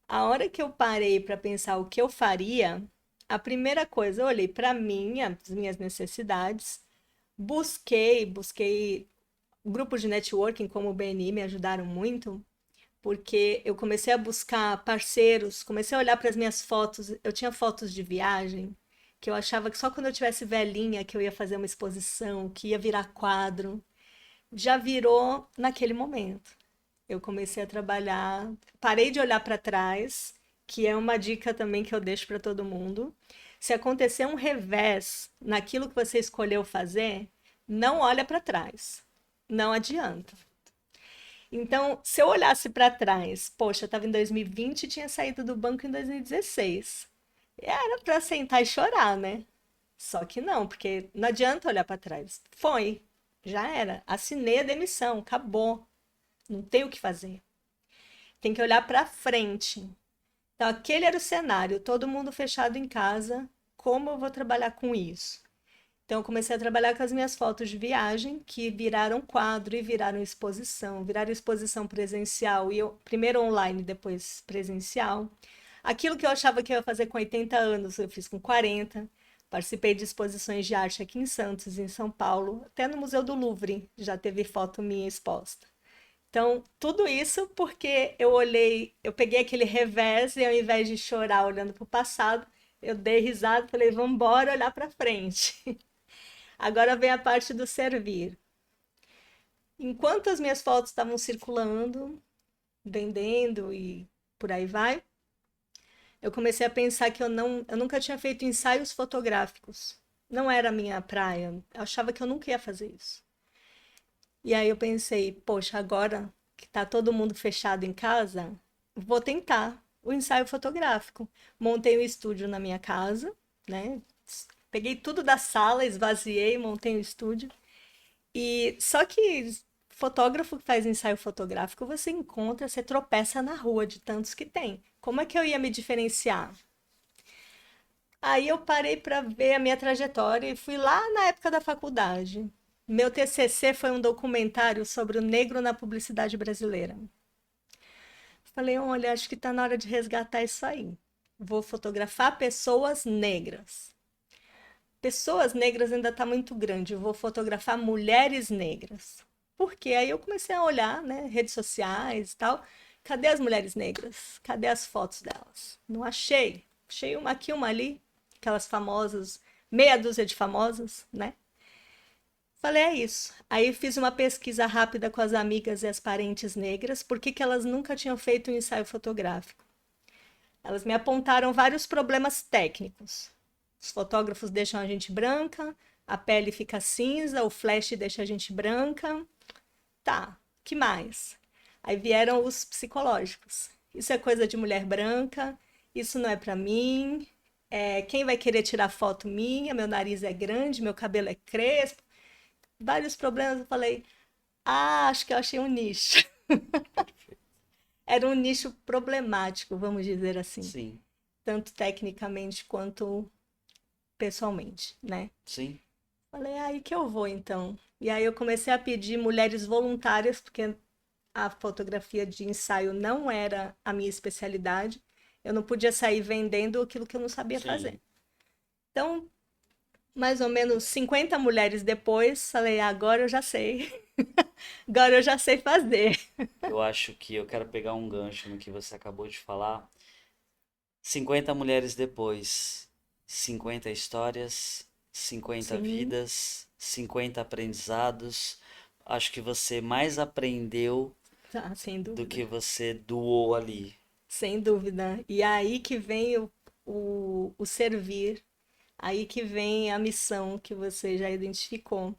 A hora que eu parei para pensar o que eu faria, a primeira coisa, eu olhei para mim, as minhas necessidades, busquei grupos de networking como o BNI me ajudaram muito, porque eu comecei a buscar parceiros, comecei a olhar para as minhas fotos, eu tinha fotos de viagem, que eu achava que só quando eu tivesse velhinha que eu ia fazer uma exposição, que ia virar quadro, já virou naquele momento. Eu comecei a trabalhar, parei de olhar para trás, que é uma dica também que eu deixo para todo mundo. Se acontecer um revés naquilo que você escolheu fazer, não olha para trás. Não adianta. Então, se eu olhasse para trás, poxa, eu estava em 2020 e tinha saído do banco em 2016. Era para sentar e chorar, né? Só que não, porque não adianta olhar para trás. Foi, já era. Assinei a demissão, acabou. Não tem o que fazer. Tem que olhar para frente. Então, aquele era o cenário, todo mundo fechado em casa. Como eu vou trabalhar com isso? Então, eu comecei a trabalhar com as minhas fotos de viagem, que viraram quadro e viraram exposição presencial, e eu, primeiro online, depois presencial. Aquilo que eu achava que eu ia fazer com 80 anos, eu fiz com 40. Participei de exposições de arte aqui em Santos, em São Paulo, até no Museu do Louvre já teve foto minha exposta. Então, tudo isso porque eu olhei, eu peguei aquele revés e ao invés de chorar olhando para o passado, eu dei risada e falei, vamos embora olhar para frente. Agora vem a parte do servir. Enquanto as minhas fotos estavam circulando, vendendo e por aí vai, eu comecei a pensar que eu nunca tinha feito ensaios fotográficos. Não era a minha praia. Eu achava que eu nunca ia fazer isso. E aí eu pensei, poxa, agora que tá todo mundo fechado em casa, vou tentar o ensaio fotográfico. Montei um estúdio na minha casa, né? Peguei tudo da sala, esvaziei, montei um estúdio. E só que fotógrafo que faz ensaio fotográfico, você encontra, você tropeça na rua de tantos que tem. Como é que eu ia me diferenciar? Aí eu parei para ver a minha trajetória e fui lá na época da faculdade. Meu TCC foi um documentário sobre o negro na publicidade brasileira. Falei, olha, acho que está na hora de resgatar isso aí. Vou fotografar pessoas negras. Pessoas negras ainda está muito grande. Eu vou fotografar mulheres negras. Por quê? Aí eu comecei a olhar, né, redes sociais e tal. Cadê as mulheres negras? Cadê as fotos delas? Não achei. Achei uma aqui, uma ali, aquelas famosas, meia dúzia de famosas, né? Falei, é isso. Aí fiz uma pesquisa rápida com as amigas e as parentes negras, por que que elas nunca tinham feito um ensaio fotográfico. Elas me apontaram vários problemas técnicos. Os fotógrafos deixam a gente branca, a pele fica cinza, o flash deixa a gente branca. Tá, que mais? Aí vieram os psicológicos. Isso é coisa de mulher branca, isso não é pra mim. Quem vai querer tirar foto minha? Meu nariz é grande, meu cabelo é crespo. Vários problemas. Eu falei, ah, acho que eu achei um nicho. Era um nicho problemático, vamos dizer assim, Sim, tanto tecnicamente quanto pessoalmente, né? sim. Falei, aí que eu vou então. E aí eu comecei a pedir mulheres voluntárias, porque a fotografia de ensaio não era a minha especialidade. Eu não podia sair vendendo aquilo que eu não sabia fazer. Sim. Então, mais ou menos 50 mulheres depois, falei, agora eu já sei. Agora eu já sei fazer. Eu acho que eu quero pegar um gancho no que você acabou de falar. 50 mulheres depois, 50 histórias, 50 Sim, vidas, 50 aprendizados. Acho que você mais aprendeu tá, sem do dúvida. que você doou ali. Sem dúvida. E aí que vem o servir, aí que vem a missão que você já identificou.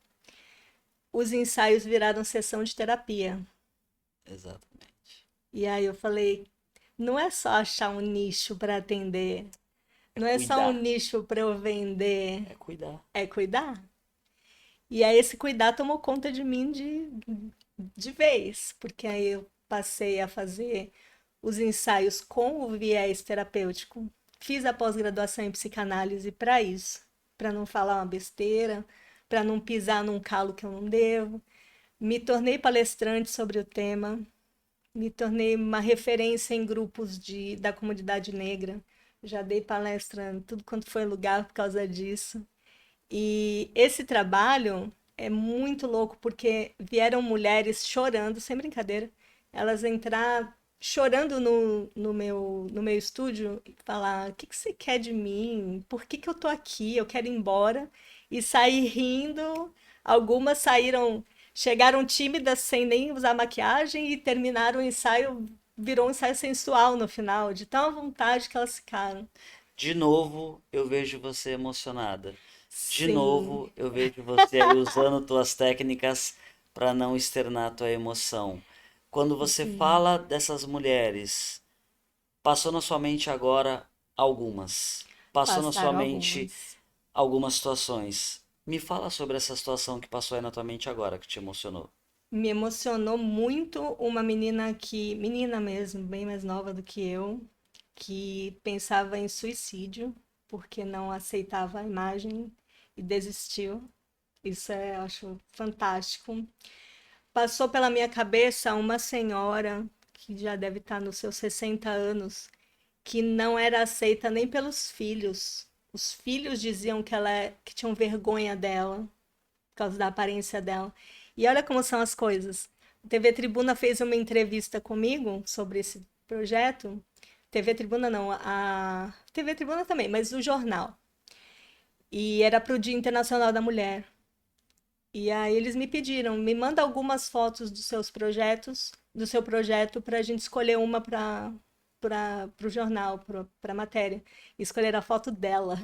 Os ensaios viraram sessão de terapia. Exatamente. E aí eu falei, não é só achar um nicho para atender, É não é só um cuidar. nicho para eu vender, É cuidar. é cuidar. E aí esse cuidar tomou conta de mim de vez, porque aí eu passei a fazer os ensaios com o viés terapêutico. fiz a pós-graduação em psicanálise para isso, para não falar uma besteira, para não pisar num calo que eu não devo. Me tornei palestrante sobre o tema, me tornei uma referência em grupos da comunidade negra. Já dei palestra em tudo quanto foi lugar por causa disso. E esse trabalho é muito louco porque vieram mulheres chorando, sem brincadeira. Elas entraram chorando no meu estúdio e falar: o que que você quer de mim? Por que que eu tô aqui? Eu quero ir embora. E sair rindo. Algumas chegaram tímidas sem nem usar maquiagem e terminaram o ensaio, virou um ensaio sensual no final, de tão à vontade que elas ficaram. De novo, eu vejo você emocionada. De Sim. novo, eu vejo você aí usando tuas técnicas para não externar tua emoção. Quando você Sim, fala dessas mulheres, passou na sua mente agora algumas. Passou na sua passaram mente algumas. algumas situações. Me fala sobre essa situação que passou aí na tua mente agora, que te emocionou. Me emocionou muito uma menina mesmo, bem mais nova do que eu, que pensava em suicídio porque não aceitava a imagem e desistiu. Isso é, eu acho fantástico. Passou pela minha cabeça uma senhora que já deve estar nos seus 60 anos, que não era aceita nem pelos filhos. Os filhos diziam que tinham vergonha dela por causa da aparência dela. E olha como são as coisas. A TV Tribuna fez uma entrevista comigo sobre esse projeto. TV Tribuna não, a TV Tribuna também, mas o jornal. E era para o Dia Internacional da Mulher. E aí eles me pediram, me manda algumas fotos dos seus projetos, do seu projeto, para a gente escolher uma para o jornal, para a matéria. E escolher a foto dela.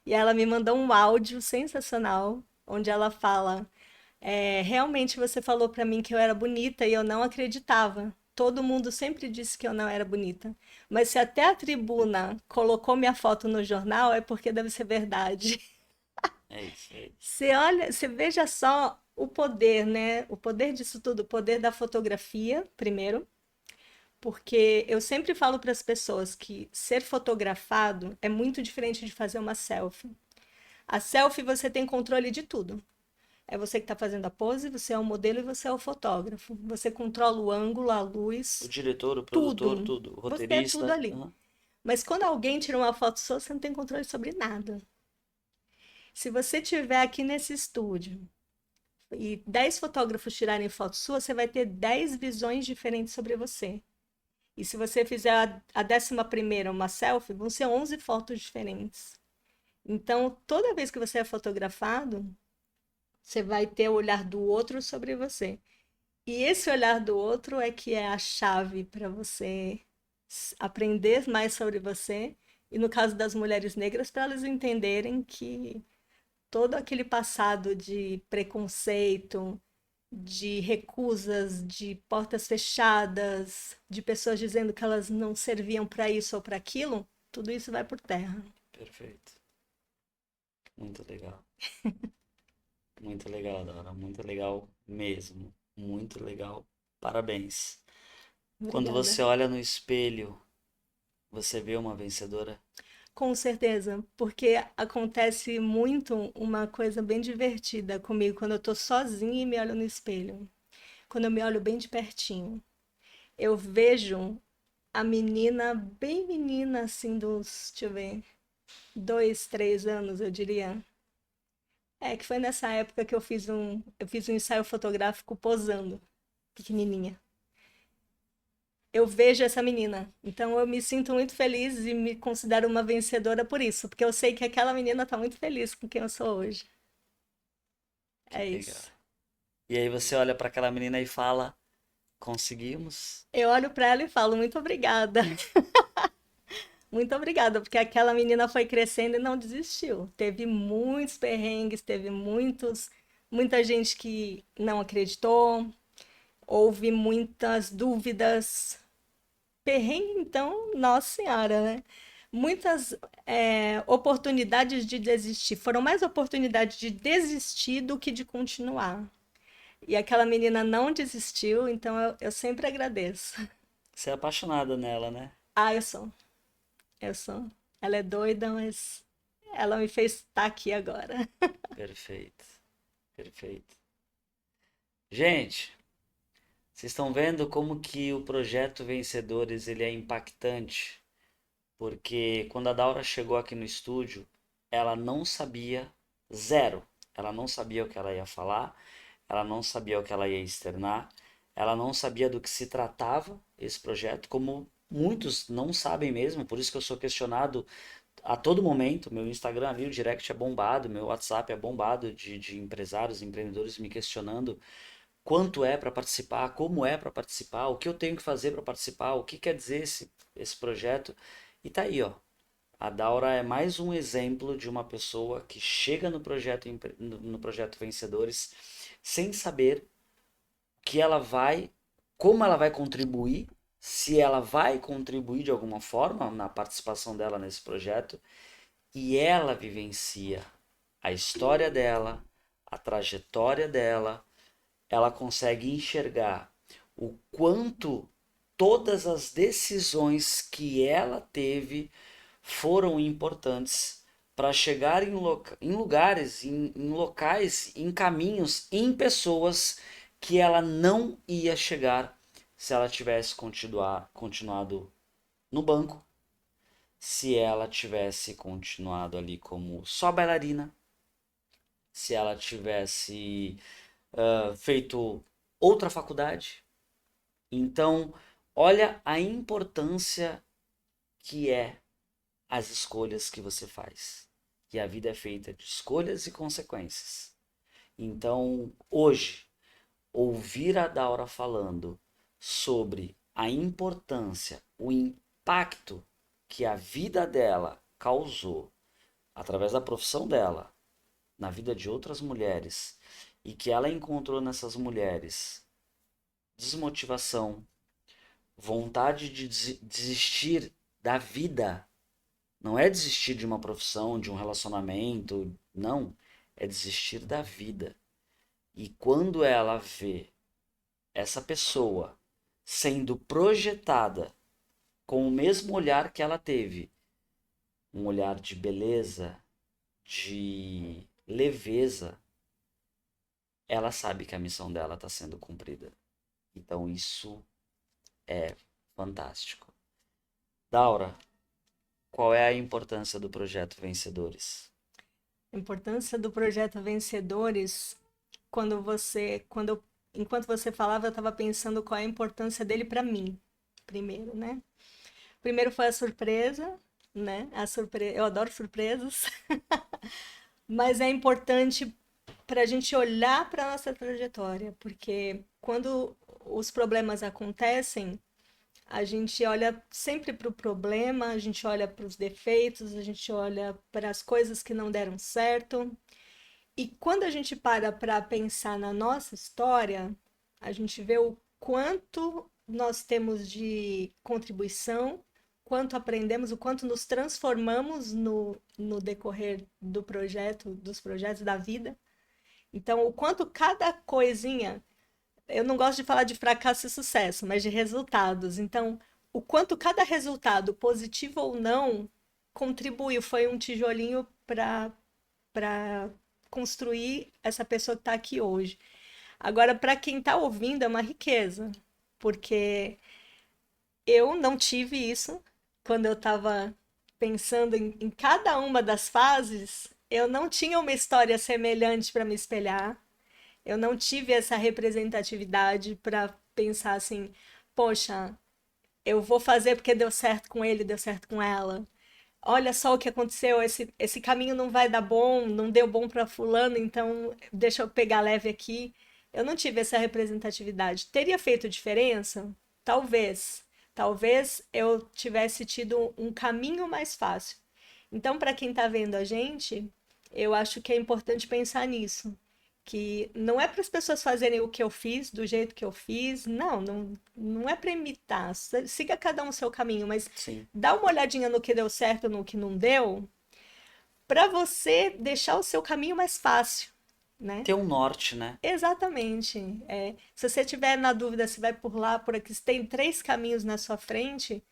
E ela me mandou um áudio sensacional, onde ela fala: realmente você falou para mim que eu era bonita e eu não acreditava. Todo mundo sempre disse que eu não era bonita. Mas se até a tribuna colocou minha foto no jornal, é porque deve ser verdade. É isso aí. Você olha, você veja só o poder, né? O poder disso tudo, o poder da fotografia, primeiro, porque eu sempre falo para as pessoas que ser fotografado é muito diferente de fazer uma selfie. A selfie você tem controle de tudo. É você que está fazendo a pose, você é o modelo e você é o fotógrafo. Você controla o ângulo, a O luz, diretor, o produtor, tudo. tudo. O Você é tudo roteirista. ali. Aham. Mas quando alguém tira uma foto sua, você não tem controle sobre nada. Se você tiver aqui nesse estúdio e 10 fotógrafos tirarem foto sua, você vai ter 10 visões diferentes sobre você. E se você fizer a 11ª uma selfie, vão ser 11 fotos diferentes. Então, toda vez que você é fotografado, você vai ter o olhar do outro sobre você. E esse olhar do outro é que é a chave para você aprender mais sobre você. E no caso das mulheres negras, para elas entenderem que todo aquele passado de preconceito, de recusas, de portas fechadas, de pessoas dizendo que elas não serviam para isso ou para aquilo, tudo isso vai por terra. Perfeito. Muito legal. Muito legal, Dora. Muito legal mesmo. Muito legal. Parabéns. Quando Obrigada. você olha no espelho, você vê uma vencedora? Com certeza, porque acontece muito uma coisa bem divertida comigo quando eu tô sozinha e me olho no espelho. Quando eu me olho bem de pertinho, eu vejo a menina, bem menina, assim, dos, deixa eu ver, 2, 3 anos, eu diria. É, que foi nessa época que eu fiz um ensaio fotográfico posando, pequenininha. Eu vejo essa menina. Então eu me sinto muito feliz e me considero uma vencedora por isso, porque eu sei que aquela menina está muito feliz com quem eu sou hoje. Que É legal. isso. E aí você olha para aquela menina e fala: conseguimos? Eu olho para ela e falo muito obrigada. Muito obrigada, porque aquela menina foi crescendo e não desistiu. Teve muitos perrengues, teve muita gente que não acreditou, houve muitas dúvidas. Perrengue, então, nossa senhora, né? Muitas oportunidades de desistir. Foram mais oportunidades de desistir do que de continuar. E aquela menina não desistiu, então eu sempre agradeço. Você é apaixonada nela, né? Ah, eu sou. Eu sou. Ela é doida, mas ela me fez estar aqui agora. Perfeito, perfeito. Gente, vocês estão vendo como que o projeto Vencedores ele é impactante? Porque quando a Daura chegou aqui no estúdio, ela não sabia, zero, ela não sabia o que ela ia falar, ela não sabia o que ela ia externar, ela não sabia do que se tratava esse projeto, como muitos não sabem mesmo, por isso que eu sou questionado a todo momento. Meu Instagram ali, o direct é bombado, meu WhatsApp é bombado de empresários, empreendedores me questionando quanto é para participar, como é para participar, o que eu tenho que fazer para participar, o que quer dizer esse projeto. E tá aí, ó. A Daura é mais um exemplo de uma pessoa que chega no projeto Vencedores sem saber que ela vai, como ela vai contribuir, se ela vai contribuir de alguma forma na participação dela nesse projeto, e ela vivencia a história dela, a trajetória dela, ela consegue enxergar o quanto todas as decisões que ela teve foram importantes para chegar em lugares, em locais, em caminhos, em pessoas que ela não ia chegar se ela tivesse continuado no banco, se ela tivesse continuado ali como só bailarina, se ela tivesse feito outra faculdade. Então, olha a importância que é as escolhas que você faz. E a vida é feita de escolhas e consequências. Então, hoje, ouvir a Daura falando sobre a importância, o impacto que a vida dela causou através da profissão dela na vida de outras mulheres e que ela encontrou nessas mulheres desmotivação, vontade de desistir da vida. Não é desistir de uma profissão, de um relacionamento, não. É desistir da vida. E quando ela vê essa pessoa sendo projetada com o mesmo olhar que ela teve, um olhar de beleza, de leveza, ela sabe que a missão dela está sendo cumprida. Então isso é fantástico. Daura, qual é a importância do projeto Vencedores? A importância do projeto Vencedores, enquanto você falava, eu estava pensando qual é a importância dele para mim, primeiro, né? Primeiro foi a surpresa, né? Eu adoro surpresas, mas é importante para a gente olhar para a nossa trajetória, porque quando os problemas acontecem, a gente olha sempre para o problema, a gente olha para os defeitos, a gente olha para as coisas que não deram certo. E quando a gente para pensar na nossa história, a gente vê o quanto nós temos de contribuição, quanto aprendemos, o quanto nos transformamos no decorrer dos projetos da vida. Então, o quanto cada coisinha, eu não gosto de falar de fracasso e sucesso, mas de resultados. Então, o quanto cada resultado, positivo ou não, contribuiu, foi um tijolinho para construir essa pessoa que está aqui hoje. Agora, para quem está ouvindo, é uma riqueza, porque eu não tive isso quando eu estava pensando em cada uma das fases. Eu não tinha uma história semelhante para me espelhar. Eu não tive essa representatividade para pensar assim, poxa, eu vou fazer porque deu certo com ele, deu certo com ela. Olha só o que aconteceu, esse caminho não vai dar bom, não deu bom para fulano, então deixa eu pegar leve aqui. Eu não tive essa representatividade. Teria feito diferença? Talvez. Talvez eu tivesse tido um caminho mais fácil. Então, para quem está vendo a gente, eu acho que é importante pensar nisso, que não é para as pessoas fazerem o que eu fiz, do jeito que eu fiz, não é para imitar, siga cada um o seu caminho, mas Sim. dá uma olhadinha no que deu certo, no que não deu, para você deixar o seu caminho mais fácil, né? Ter um norte, né? Exatamente. Se você tiver na dúvida se vai por lá, por aqui, se tem 3 caminhos na sua frente,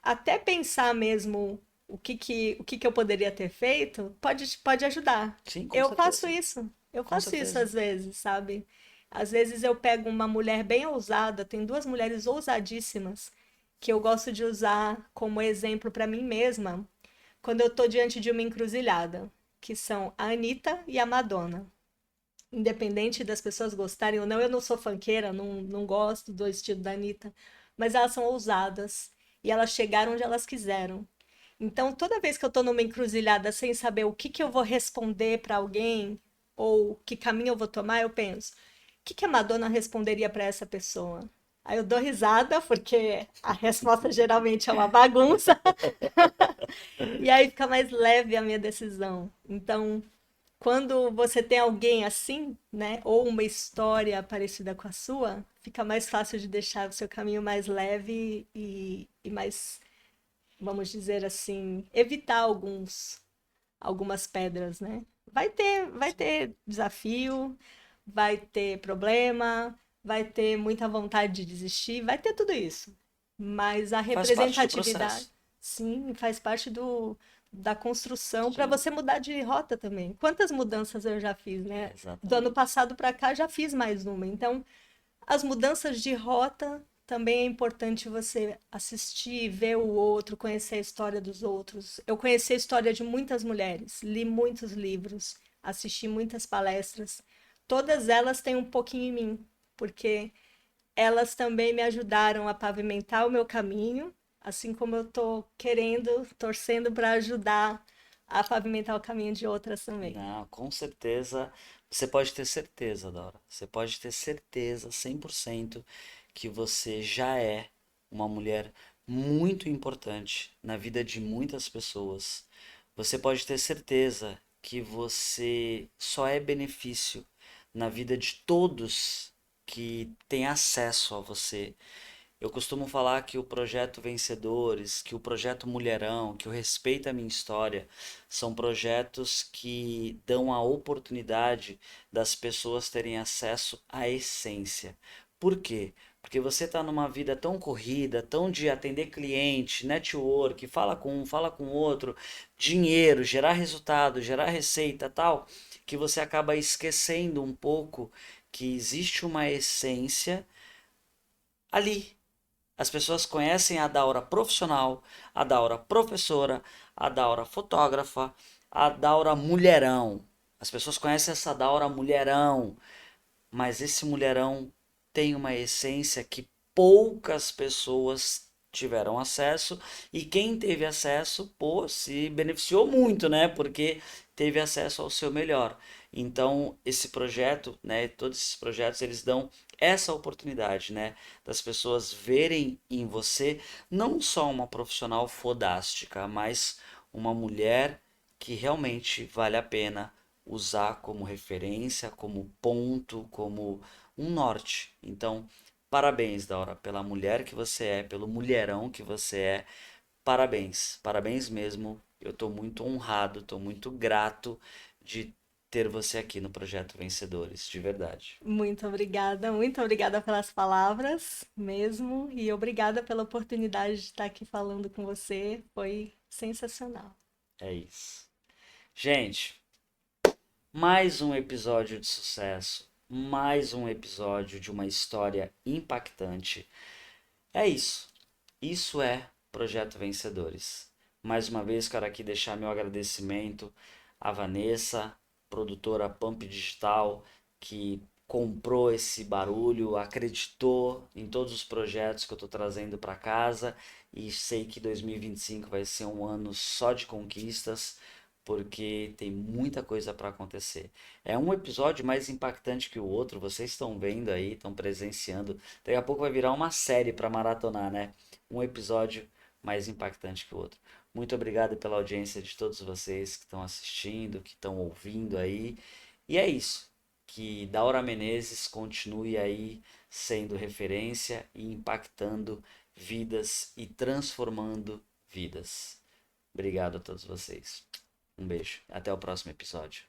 até pensar mesmo o que que eu poderia ter feito, pode ajudar. Sim, com Eu faço certeza. isso. Eu Com faço isso certeza. às vezes, sabe? Às vezes eu pego uma mulher bem ousada, tem duas mulheres ousadíssimas que eu gosto de usar como exemplo para mim mesma quando eu tô diante de uma encruzilhada, que são a Anitta e a Madonna. Independente das pessoas gostarem ou não, eu não sou funkeira, não gosto do estilo da Anitta, mas elas são ousadas e elas chegaram onde elas quiseram. Então, toda vez que eu tô numa encruzilhada sem saber o que que eu vou responder para alguém ou que caminho eu vou tomar, eu penso, o que que a Madonna responderia para essa pessoa? Aí eu dou risada, porque a resposta geralmente é uma bagunça, e aí fica mais leve a minha decisão. Então, quando você tem alguém assim, né, ou uma história parecida com a sua, fica mais fácil de deixar o seu caminho mais leve e mais, vamos dizer assim, evitar algumas pedras, né? Vai ter desafio, vai ter problema, vai ter muita vontade de desistir, vai ter tudo isso. Mas a Faz parte do representatividade, processo. sim, faz parte da construção para Sim, você mudar de rota também. Quantas mudanças eu já fiz, né? Do ano exatamente. passado para cá já fiz mais uma. Então, as mudanças de rota também é importante você assistir, ver o outro, conhecer a história dos outros. Eu conheci a história de muitas mulheres, li muitos livros, assisti muitas palestras. Todas elas têm um pouquinho em mim, porque elas também me ajudaram a pavimentar o meu caminho, assim como eu estou querendo, torcendo para ajudar a pavimentar o caminho de outras também. Não, com certeza. Você pode ter certeza, Dora. Você pode ter certeza, 100%, que você já é uma mulher muito importante na vida de muitas pessoas. Você pode ter certeza que você só é benefício na vida de todos que têm acesso a você. Eu costumo falar que o projeto Vencedores, que o projeto Mulherão, que o Respeita a Minha História, são projetos que dão a oportunidade das pessoas terem acesso à essência. Por quê? Porque você está numa vida tão corrida, tão de atender cliente, network, fala com um, fala com outro, dinheiro, gerar resultado, gerar receita, tal, que você acaba esquecendo um pouco que existe uma essência ali. As pessoas conhecem a Daura profissional, a Daura professora, a Daura fotógrafa, a Daura mulherão. As pessoas conhecem essa Daura mulherão, mas esse mulherão tem uma essência que poucas pessoas tiveram acesso e quem teve acesso, pô, se beneficiou muito, né? Porque teve acesso ao seu melhor. Então, esse projeto, né, todos esses projetos, eles dão essa oportunidade, né, das pessoas verem em você não só uma profissional fodástica, mas uma mulher que realmente vale a pena usar como referência, como ponto, como um norte. Então, parabéns, Daura, pela mulher que você é, pelo mulherão que você é. Parabéns, parabéns mesmo. Eu estou muito honrado, estou muito grato de ter você aqui no Projeto Vencedores, de verdade. Muito obrigada pelas palavras mesmo, e obrigada pela oportunidade de estar aqui falando com você. Foi sensacional. É isso. Gente, mais um episódio de sucesso, mais um episódio de uma história impactante. É isso. Isso é Projeto Vencedores. Mais uma vez, quero aqui deixar meu agradecimento à Vanessa, produtora Pump Digital, que comprou esse barulho, acreditou em todos os projetos que eu estou trazendo para casa e sei que 2025 vai ser um ano só de conquistas, porque tem muita coisa para acontecer. É um episódio mais impactante que o outro, vocês estão vendo aí, estão presenciando. Daqui a pouco vai virar uma série para maratonar, né? Um episódio mais impactante que o outro. Muito obrigado pela audiência de todos vocês que estão assistindo, que estão ouvindo aí. E é isso. Que Daura Menezes continue aí sendo referência e impactando vidas e transformando vidas. Obrigado a todos vocês. Um beijo. Até o próximo episódio.